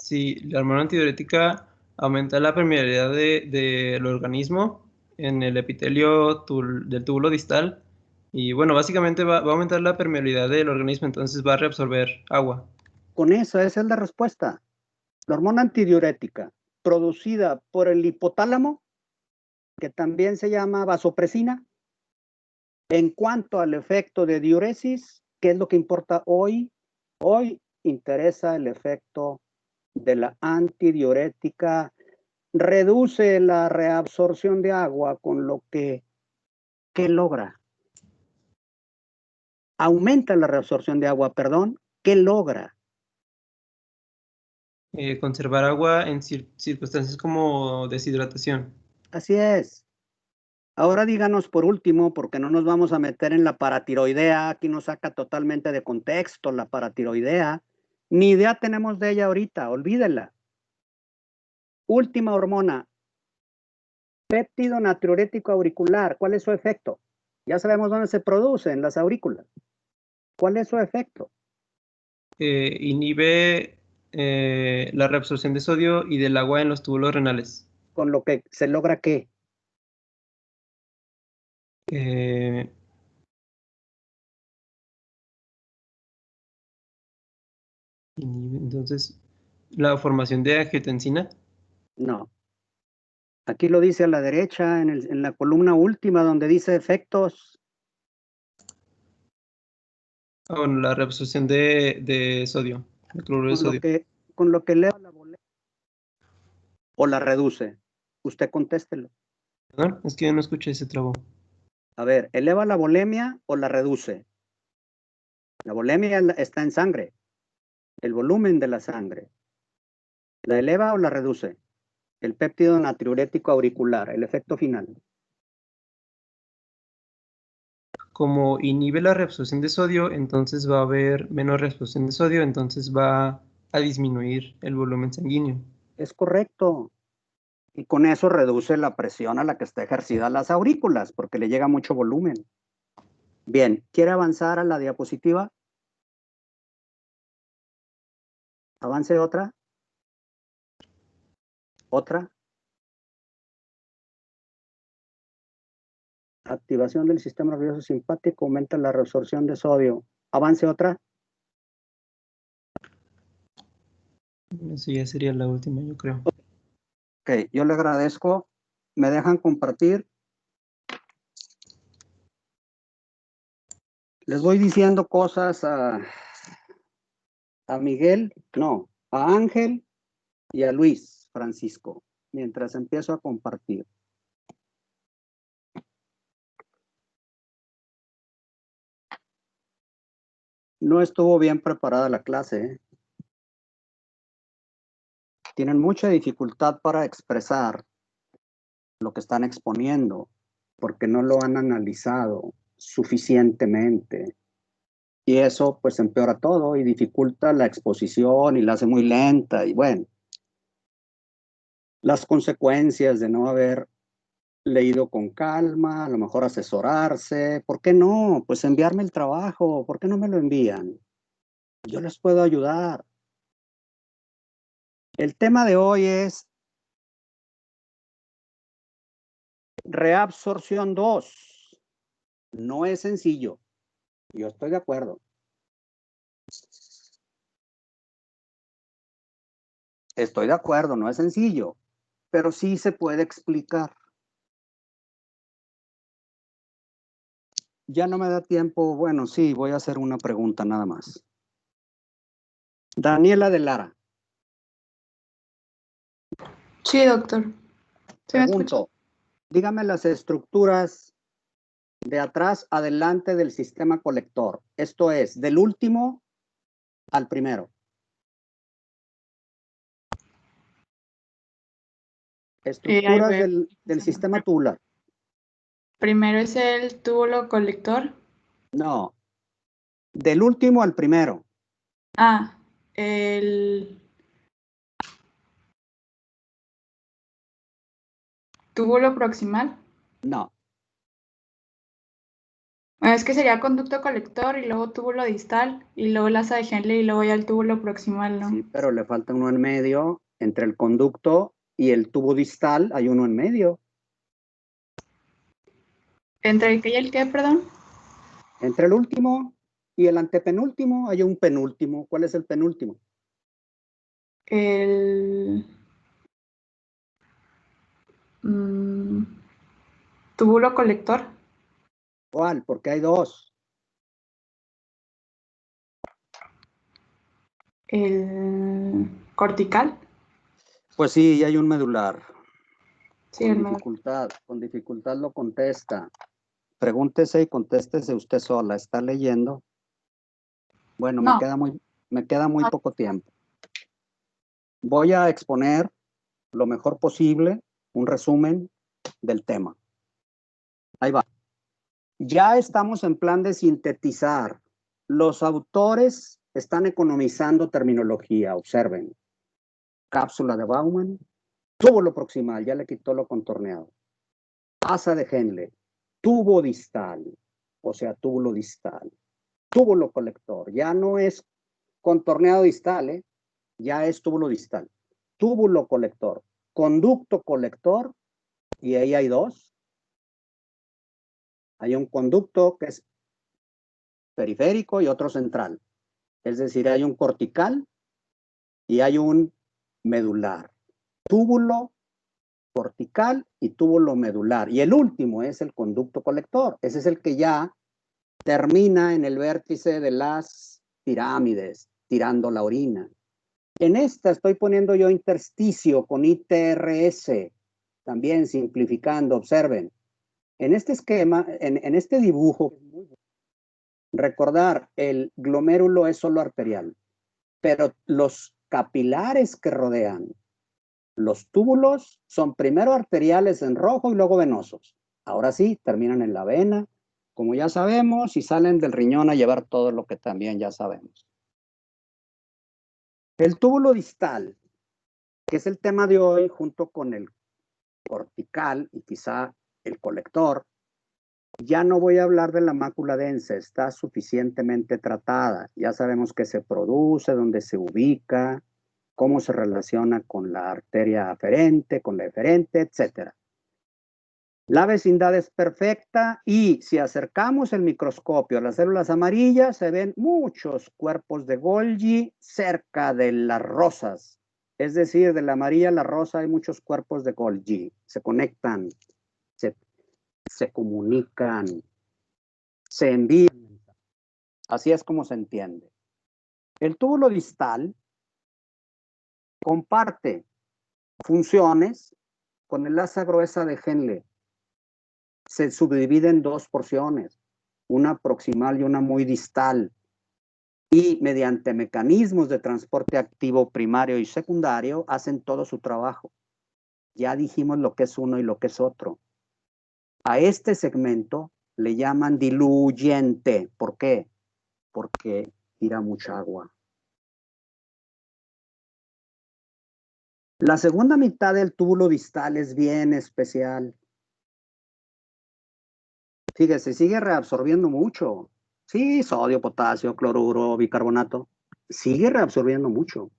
Sí, la hormona antidiurética aumenta la permeabilidad del organismo en el epitelio del túbulo distal. Y bueno, básicamente va a aumentar la permeabilidad del organismo, entonces va a reabsorber agua. Con eso, esa es la respuesta. La hormona antidiurética, producida por el hipotálamo, que también se llama vasopresina. En cuanto al efecto de diuresis, ¿qué es lo que importa hoy? Hoy interesa el efecto de la antidiurética. Reduce la reabsorción de agua, con lo que, ¿qué logra? Aumenta la reabsorción de agua, perdón, ¿qué logra? Conservar agua en circunstancias como deshidratación. Así es. Ahora díganos por último, porque no nos vamos a meter en la paratiroidea, aquí nos saca totalmente de contexto la paratiroidea, ni idea tenemos de ella ahorita, olvídela. Última hormona, péptido natriurético auricular, ¿cuál es su efecto? Ya sabemos dónde se produce, en las aurículas. ¿Cuál es su efecto? Inhibe la reabsorción de sodio y del agua en los túbulos renales. Con lo que se logra ¿qué? Entonces, la formación de angiotensina. No. Aquí lo dice a la derecha, en la columna última, donde dice efectos. Bueno, la reabsorción de sodio, de cloruro de sodio. Con lo que eleva la volemia o la reduce. Usted contéstelo. ¿Perdón? Es que yo no escuché ese trabo. A ver, ¿eleva la volemia o la reduce? La volemia está en sangre, el volumen de la sangre. ¿La eleva o la reduce? El péptido natriurético auricular, el efecto final. Como inhibe la reabsorción de sodio, entonces va a haber menos reabsorción de sodio, entonces va a disminuir el volumen sanguíneo. Es correcto. Y con eso reduce la presión a la que está ejercida las aurículas, porque le llega mucho volumen. Bien, ¿quiere avanzar a la diapositiva? Avance otra. Otra. Activación del sistema nervioso simpático aumenta la reabsorción de sodio. Avance otra. Eso ya sería la última, yo creo. Ok, yo le agradezco. ¿Me dejan compartir? Les voy diciendo cosas a Miguel, no, a Ángel y a Luis Francisco, mientras empiezo a compartir. No estuvo bien preparada la clase, ¿eh? Tienen mucha dificultad para expresar lo que están exponiendo, porque no lo han analizado suficientemente. Y eso pues empeora todo y dificulta la exposición y la hace muy lenta. Y bueno, las consecuencias de no haber leído con calma, a lo mejor asesorarse. ¿Por qué no? Pues enviarme el trabajo. ¿Por qué no me lo envían? Yo les puedo ayudar. El tema de hoy es reabsorción 2. No es sencillo. Yo estoy de acuerdo. Estoy de acuerdo, no es sencillo, pero sí se puede explicar. Ya no me da tiempo. Bueno, sí, voy a hacer una pregunta nada más. Daniela de Lara. Sí, doctor. ¿Se me escucha? Pregunto, dígame las estructuras de atrás adelante del sistema colector. Esto es, del último al primero. Estructuras del sistema tubular. Primero es el túbulo colector. No, del último al primero. Ah, el túbulo proximal. No, Bueno, es que sería conducto colector y luego túbulo distal y luego el asa de Henle y luego ya el túbulo proximal, ¿no? sí, pero le falta uno en medio. Entre el conducto y el tubo distal hay uno en medio. ¿Entre el qué y el qué, perdón? Entre el último y el antepenúltimo hay un penúltimo. ¿Cuál es el penúltimo? El túbulo colector. ¿Cuál? Porque hay dos. El cortical. Pues sí, hay un medular. Sí, Con dificultad lo contesta. Pregúntese y contéstese usted sola. ¿Está leyendo? Bueno, No. me queda muy poco tiempo. Voy a exponer lo mejor posible un resumen del tema. Ahí va. Ya estamos en plan de sintetizar. Los autores están economizando terminología. Observen. Cápsula de Baumann, túbulo proximal, ya le quitó lo contorneado. Asa de Henle, tubo distal, o sea, túbulo distal. Túbulo colector, ya no es contorneado distal, ya es túbulo distal. Túbulo colector, conducto colector, y ahí hay dos. Hay un conducto que es periférico y otro central. Es decir, hay un cortical y hay un medular. Túbulo cortical y túbulo medular. Y el último es el conducto colector. Ese es el que ya termina en el vértice de las pirámides, tirando la orina. En esta estoy poniendo yo intersticio con ITRS, también simplificando, observen. En este esquema, en este dibujo, recordar, el glomérulo es solo arterial, pero los capilares que rodean los túbulos son primero arteriales en rojo y luego venosos. Ahora sí, terminan en la vena, como ya sabemos, y salen del riñón a llevar todo lo que también ya sabemos. El túbulo distal, que es el tema de hoy, junto con el cortical y quizá el colector, ya no voy a hablar de la mácula densa, está suficientemente tratada. Ya sabemos qué se produce, dónde se ubica, cómo se relaciona con la arteria aferente, con la eferente, etc. La vecindad es perfecta y si acercamos el microscopio a las células amarillas, se ven muchos cuerpos de Golgi cerca de las rosas. Es decir, de la amarilla a la rosa hay muchos cuerpos de Golgi. Se conectan, se comunican, se envían. Así es como se entiende. El túbulo distal comparte funciones con el asa gruesa de Henle. Se subdivide en dos porciones, una proximal y una muy distal. Y mediante mecanismos de transporte activo primario y secundario hacen todo su trabajo. Ya dijimos lo que es uno y lo que es otro. A este segmento le llaman diluyente. ¿Por qué? Porque tira mucha agua. La segunda mitad del túbulo distal es bien especial. Fíjese, sigue reabsorbiendo mucho. Sí, sodio, potasio, cloruro, bicarbonato. Sigue reabsorbiendo mucho,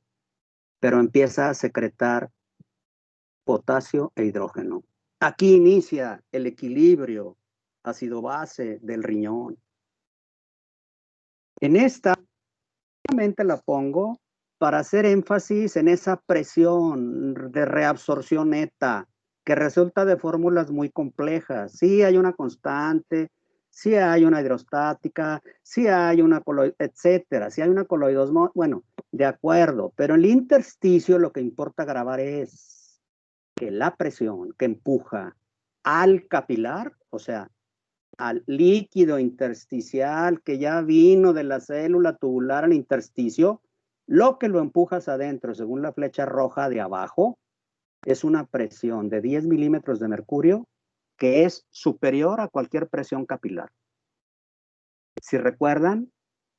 pero empieza a secretar potasio e hidrógeno. Aquí inicia el equilibrio ácido-base del riñón. En esta, solamente la pongo para hacer énfasis en esa presión de reabsorción neta, que resulta de fórmulas muy complejas. Sí hay una constante, sí hay una hidrostática, sí hay una etcétera, sí hay una coloidosmos, bueno, de acuerdo, pero en el intersticio lo que importa grabar es que la presión que empuja al capilar, o sea, al líquido intersticial que ya vino de la célula tubular al intersticio, lo que lo empujas adentro, según la flecha roja de abajo, es una presión de 10 milímetros de mercurio que es superior a cualquier presión capilar. Si recuerdan,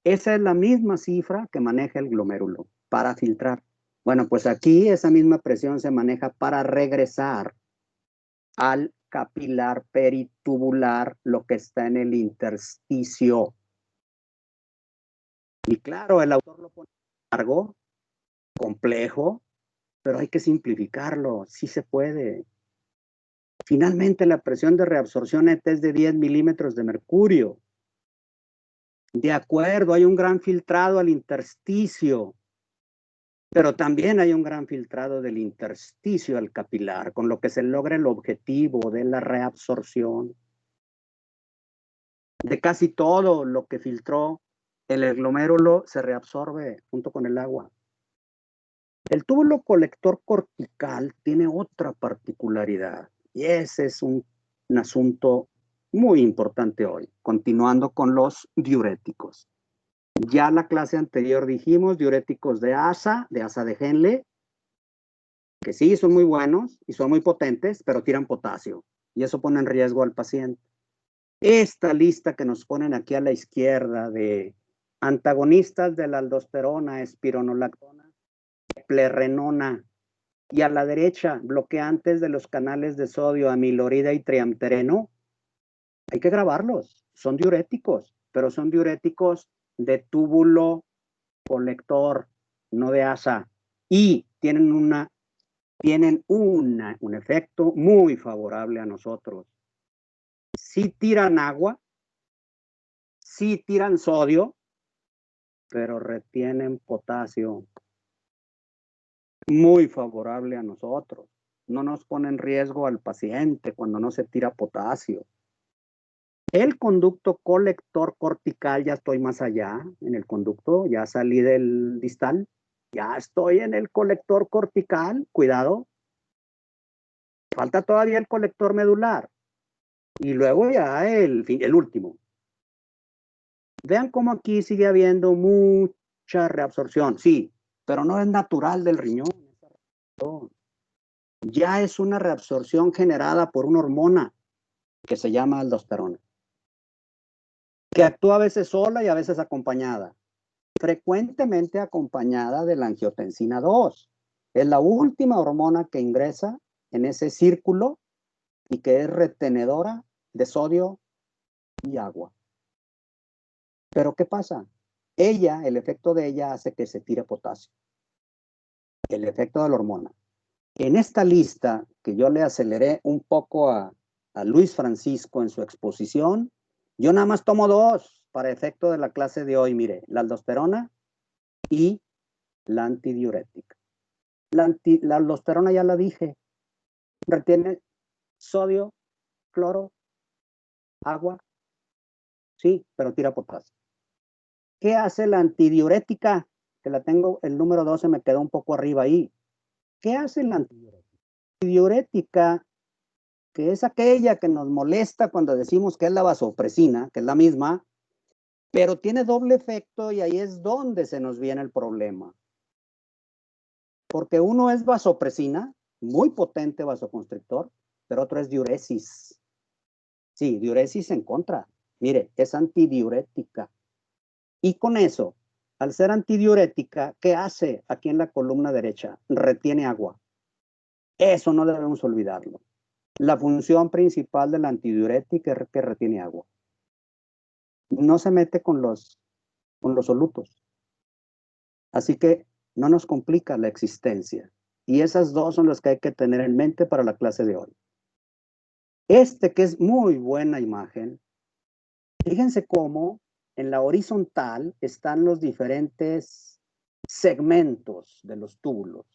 esa es la misma cifra que maneja el glomérulo para filtrar. Bueno, pues aquí esa misma presión se maneja para regresar al capilar peritubular, lo que está en el intersticio. Y claro, el autor lo pone largo, complejo, pero hay que simplificarlo, sí se puede. Finalmente, la presión de reabsorción neta es de 10 milímetros de mercurio. De acuerdo, hay un gran filtrado al intersticio, pero también hay un gran filtrado del intersticio al capilar, con lo que se logra el objetivo de la reabsorción de casi todo lo que filtró el glomérulo se reabsorbe junto con el agua. El túbulo colector cortical tiene otra particularidad y ese es un asunto muy importante hoy, continuando con los diuréticos. Ya la clase anterior dijimos diuréticos de asa de Henle, que sí son muy buenos y son muy potentes, pero tiran potasio y eso pone en riesgo al paciente. Esta lista que nos ponen aquí a la izquierda de antagonistas de la aldosterona, espironolactona, plerrenona, y a la derecha, bloqueantes de los canales de sodio, amilorida y triamtereno, hay que grabarlos. Son diuréticos, pero son diuréticos de túbulo colector, no de asa, y tienen un efecto muy favorable a nosotros. Sí tiran agua, sí tiran sodio, pero retienen potasio. Muy favorable a nosotros. no nos pone en riesgo al paciente cuando no se tira potasio. El conducto colector cortical, ya estoy más allá en el conducto, ya salí del distal, ya estoy en el colector cortical, cuidado. Falta todavía el colector medular. Y luego ya el último. Vean cómo aquí sigue habiendo mucha reabsorción, sí, pero no es natural del riñón. Ya es una reabsorción generada por una hormona que se llama aldosterona, que actúa a veces sola y a veces acompañada, frecuentemente acompañada de la angiotensina 2. Es la última hormona que ingresa en ese círculo y que es retenedora de sodio y agua. Pero ¿qué pasa? El efecto de ella hace que se tire potasio. El efecto de la hormona. En esta lista, que yo le aceleré un poco a Luis Francisco en su exposición, yo nada más tomo dos para efecto de la clase de hoy. Mire, la aldosterona y la antidiurética. La aldosterona ya la dije. Retiene sodio, cloro, agua. Sí, pero tira potasio. ¿Qué hace la antidiurética? Que la tengo, el número 12 me quedó un poco arriba ahí. ¿Qué hace la antidiurética? La antidiurética, que es aquella que nos molesta cuando decimos que es la vasopresina, que es la misma, pero tiene doble efecto y ahí es donde se nos viene el problema. Porque uno es vasopresina, muy potente vasoconstrictor, pero otro es diuresis. Sí, diuresis en contra. Mire, es antidiurética. Y con eso, al ser antidiurética, ¿qué hace aquí en la columna derecha? Retiene agua. Eso no debemos olvidarlo. La función principal de la antidiurética es que retiene agua. No se mete con los solutos. Así que no nos complica la existencia. Y esas dos son las que hay que tener en mente para la clase de hoy. Que es muy buena imagen, fíjense cómo en la horizontal están los diferentes segmentos de los túbulos.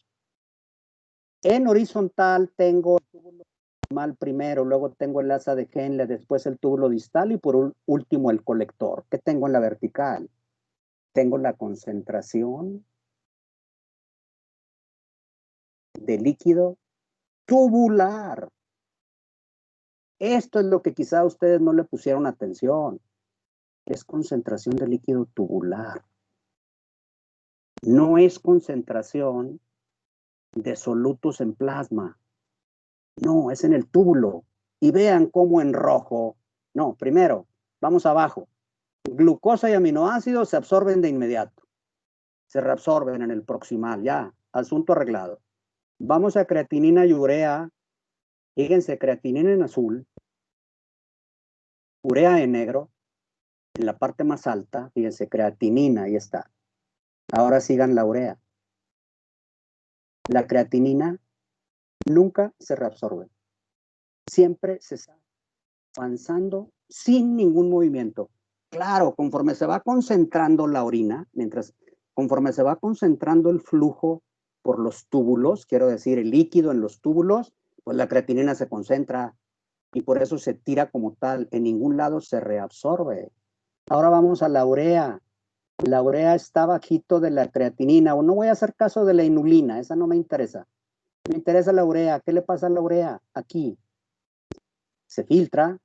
En horizontal tengo el túbulo normal primero, luego tengo el asa de Henle, después el túbulo distal y por último el colector. ¿Qué tengo en la vertical? Tengo la concentración de líquido tubular. Esto es lo que quizá ustedes no le pusieron atención. Es concentración de líquido tubular. No es concentración de solutos en plasma. No, es en el túbulo. Y vean cómo en rojo. No, primero, vamos abajo. Glucosa y aminoácidos se absorben de inmediato. Se reabsorben en el proximal, ya, asunto arreglado. Vamos a creatinina y urea. Fíjense, creatinina en azul, urea en negro. En la parte más alta, fíjense, creatinina, ahí está. Ahora sigan la urea. La creatinina nunca se reabsorbe. Siempre se está avanzando sin ningún movimiento. Claro, conforme se va concentrando la orina, conforme se va concentrando el flujo por los túbulos, quiero decir, el líquido en los túbulos, pues la creatinina se concentra y por eso se tira como tal. En ningún lado se reabsorbe. Ahora vamos a la urea. La urea está bajito de la creatinina, o no voy a hacer caso de la inulina, esa no me interesa. Me interesa la urea. ¿Qué le pasa a la urea? Aquí. Se filtra,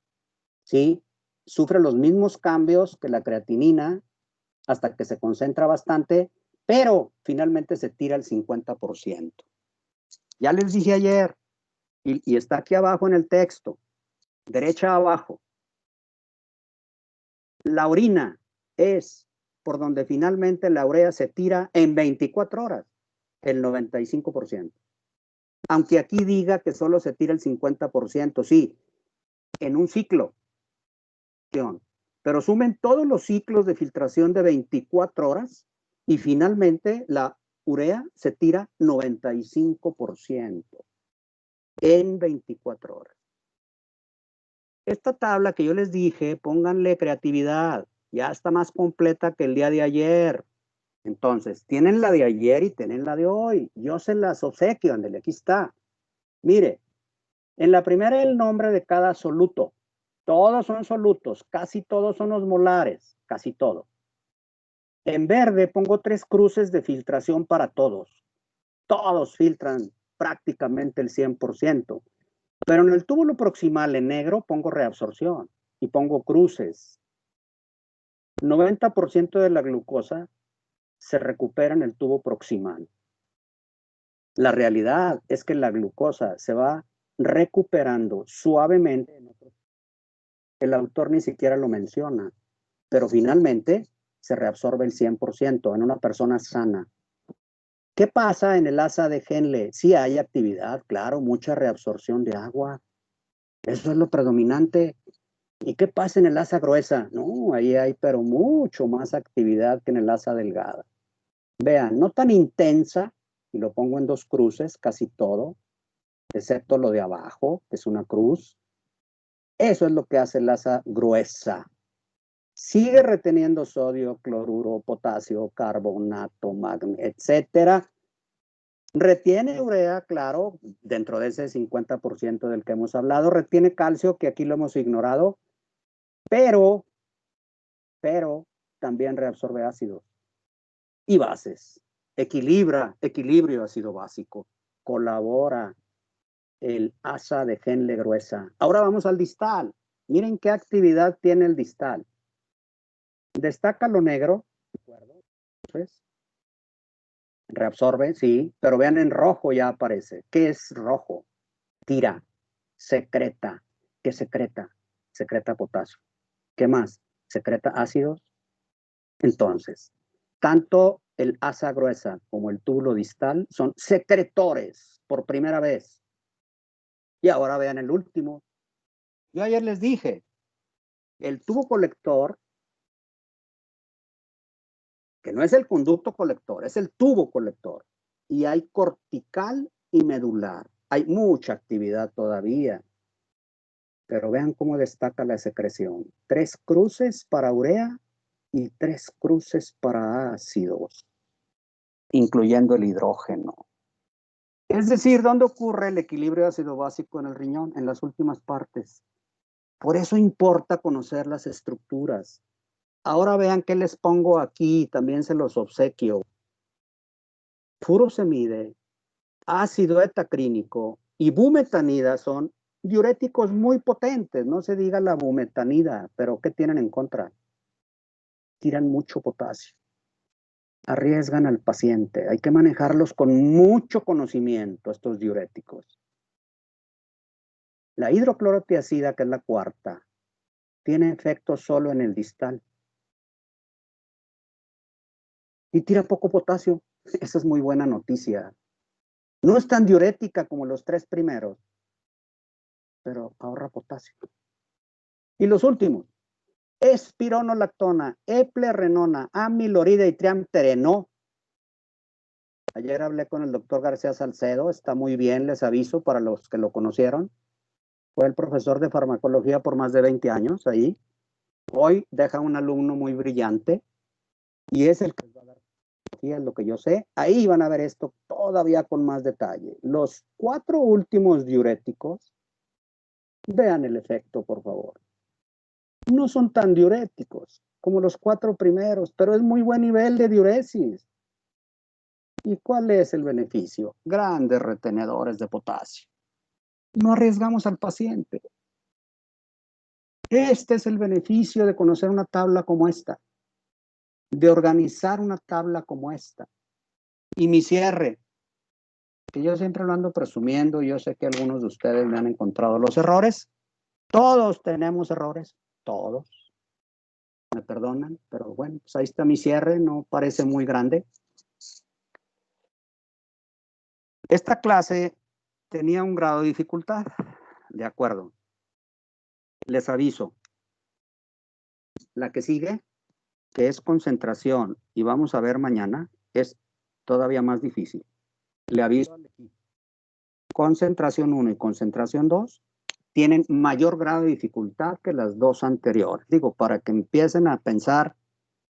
¿sí? Sufre los mismos cambios que la creatinina hasta que se concentra bastante, pero finalmente se tira el 50%. Ya les dije ayer, y está aquí abajo en el texto, derecha abajo. La orina es por donde finalmente la urea se tira en 24 horas, el 95%. Aunque aquí diga que solo se tira el 50%, sí, en un ciclo. Pero sumen todos los ciclos de filtración de 24 horas y finalmente la urea se tira 95% en 24 horas. Esta tabla que yo les dije, pónganle creatividad, ya está más completa que el día de ayer. Entonces, tienen la de ayer y tienen la de hoy. Yo se las obsequio, ándale, aquí está. Mire, en la primera el nombre de cada soluto. Todos son solutos, casi todos son osmolares, casi todos. En verde pongo 3 cruces de filtración para todos. Todos filtran prácticamente el 100%. Pero en el túbulo proximal en negro pongo reabsorción y pongo cruces. 90% de la glucosa se recupera en el tubo proximal. La realidad es que la glucosa se va recuperando suavemente. El autor ni siquiera lo menciona, pero finalmente se reabsorbe el 100% en una persona sana. ¿Qué pasa en el asa de Henle? Sí hay actividad, claro, mucha reabsorción de agua. Eso es lo predominante. ¿Y qué pasa en el asa gruesa? No, ahí hay pero mucho más actividad que en el asa delgada. Vean, no tan intensa, y lo pongo en 2 cruces, casi todo, excepto lo de abajo, que es una cruz. Eso es lo que hace el asa gruesa. Sigue reteniendo sodio, cloruro, potasio, carbonato, magnesio, etcétera. Retiene urea, claro, dentro de ese 50% del que hemos hablado. Retiene calcio, que aquí lo hemos ignorado, pero también reabsorbe ácidos y bases. Equilibrio ácido básico. Colabora el asa de Henle gruesa. Ahora vamos al distal. Miren qué actividad tiene el distal. Destaca lo negro, ¿de acuerdo? Pues, reabsorbe, sí, pero vean en rojo ya aparece. ¿Qué es rojo? Tira, secreta. ¿Qué secreta? Secreta potasio. ¿Qué más? Secreta ácidos. Entonces, tanto el asa gruesa como el túbulo distal son secretores por primera vez. Y ahora vean el último. Yo ayer les dije, el tubo colector, que no es el conducto colector, es el tubo colector. Y hay cortical y medular. Hay mucha actividad todavía. Pero vean cómo destaca la secreción. 3 cruces para urea y 3 cruces para ácidos, incluyendo el hidrógeno. Es decir, ¿dónde ocurre el equilibrio ácido básico en el riñón? En las últimas partes. Por eso importa conocer las estructuras. Ahora vean qué les pongo aquí, también se los obsequio. Furosemide, ácido etacrínico y bumetanida son diuréticos muy potentes. No se diga la bumetanida, pero ¿qué tienen en contra? Tiran mucho potasio. Arriesgan al paciente. Hay que manejarlos con mucho conocimiento, estos diuréticos. La hidroclorotiazida, que es la cuarta, tiene efecto solo en el distal. Y tira poco potasio. Esa es muy buena noticia. No es tan diurética como los 3 primeros, pero ahorra potasio. Y los últimos, espironolactona, eplerenona, amilorida y triamtereno. Ayer hablé con el doctor García Salcedo, está muy bien, les aviso para los que lo conocieron. Fue el profesor de farmacología por más de 20 años ahí. Hoy deja un alumno muy brillante y es el que va a dar, es lo que yo sé. Ahí van a ver esto todavía con más detalle. Los 4 últimos diuréticos, vean el efecto, por favor. No son tan diuréticos como los 4 primeros, pero es muy buen nivel de diuresis. ¿Y cuál es el beneficio? Grandes retenedores de potasio. No arriesgamos al paciente. Este es el beneficio de conocer una tabla como esta, de organizar una tabla como esta. Y mi cierre, que yo siempre lo ando presumiendo, yo sé que algunos de ustedes me han encontrado los errores. Todos tenemos errores, todos. Me perdonan, pero bueno, pues ahí está mi cierre, no parece muy grande. Esta clase tenía un grado de dificultad, de acuerdo. Les aviso. La que sigue, que es concentración, y vamos a ver mañana, es todavía más difícil. Le aviso al equipo. Concentración 1 y concentración 2 tienen mayor grado de dificultad que las 2 anteriores. Digo, para que empiecen a pensar,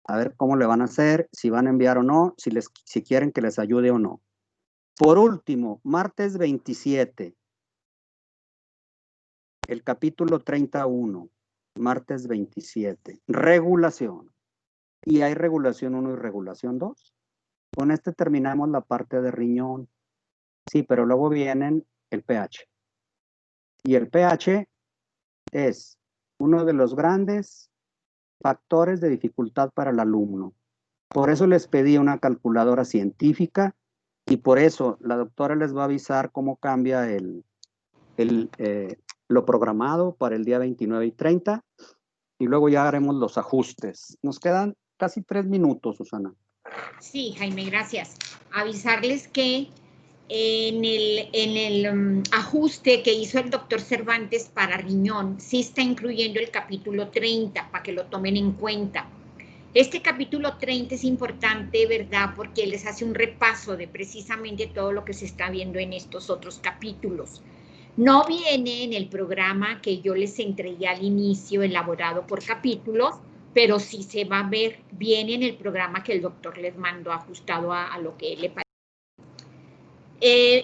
a ver cómo le van a hacer, si van a enviar o no, si quieren que les ayude o no. Por último, martes 27, el capítulo 31, martes 27, regulación. Y hay regulación 1 y regulación 2. Con este terminamos la parte de riñón. Sí, pero luego vienen el pH. Y el pH es uno de los grandes factores de dificultad para el alumno. Por eso les pedí una calculadora científica y por eso la doctora les va a avisar cómo cambia lo programado para el día 29 y 30 y luego ya haremos los ajustes. Nos quedan casi 3 minutos, Susana. Sí, Jaime, gracias. Avisarles que en el ajuste que hizo el doctor Cervantes para riñón, sí está incluyendo el capítulo 30, para que lo tomen en cuenta. Este capítulo 30 es importante, ¿verdad? Porque les hace un repaso de precisamente todo lo que se está viendo en estos otros capítulos. No viene en el programa que yo les entregué al inicio, elaborado por capítulos, pero sí se va a ver bien en el programa que el doctor les mandó ajustado a lo que le parece.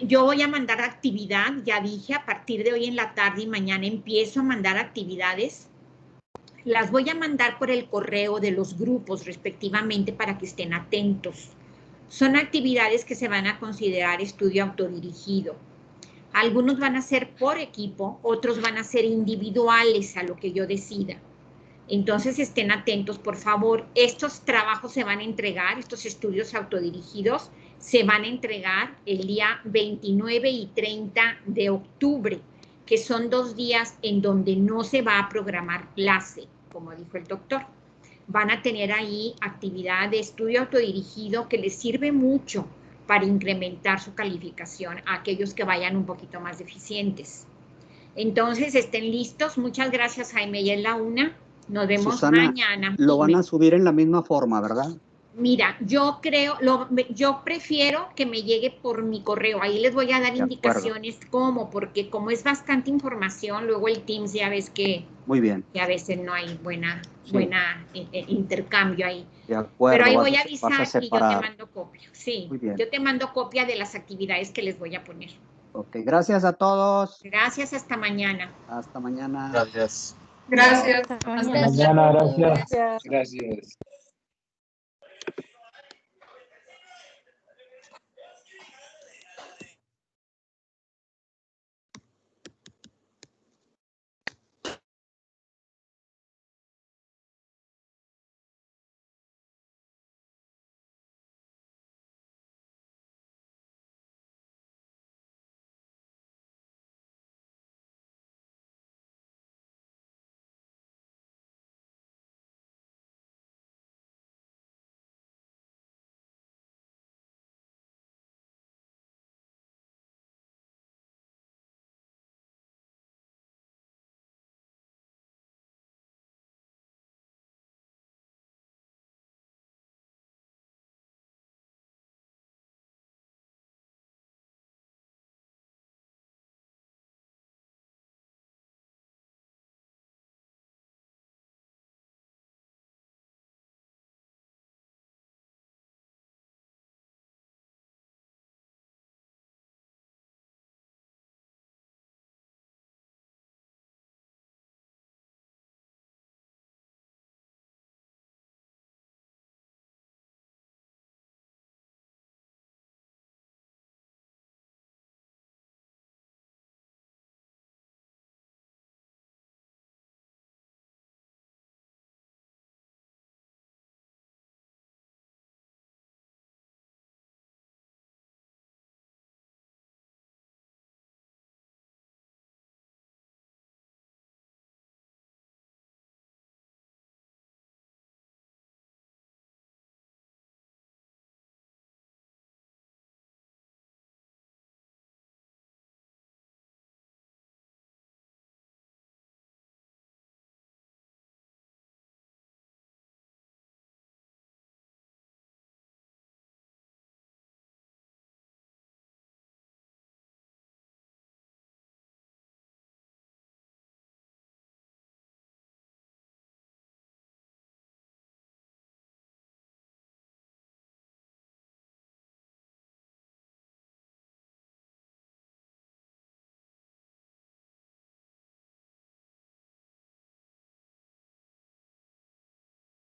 Yo voy a mandar actividad, ya dije, a partir de hoy en la tarde y mañana empiezo a mandar actividades. Las voy a mandar por el correo de los grupos respectivamente para que estén atentos. Son actividades que se van a considerar estudio autodirigido. Algunos van a ser por equipo, otros van a ser individuales a lo que yo decida. Entonces estén atentos, por favor. Estos trabajos se van a entregar, estos estudios autodirigidos, se van a entregar el día 29 y 30 de octubre, que son 2 días en donde no se va a programar clase, como dijo el doctor. Van a tener ahí actividad de estudio autodirigido que les sirve mucho para incrementar su calificación a aquellos que vayan un poquito más deficientes. Entonces, estén listos. Muchas gracias, Jaime. Ya es la 1. Nos vemos Susana, mañana. lo van a subir en la misma forma, ¿verdad? Mira, yo prefiero que me llegue por mi correo. Ahí les voy a dar indicaciones cómo, porque como es bastante información, luego el Teams ya ves que, muy bien, que a veces no hay buena intercambio ahí. De acuerdo, pero ahí voy a avisar y yo te mando copia. Sí, muy bien. Yo te mando copia de las actividades que les voy a poner. Ok, gracias a todos. Gracias, hasta mañana. Hasta mañana. Gracias. Gracias. Hasta mañana, gracias. Gracias.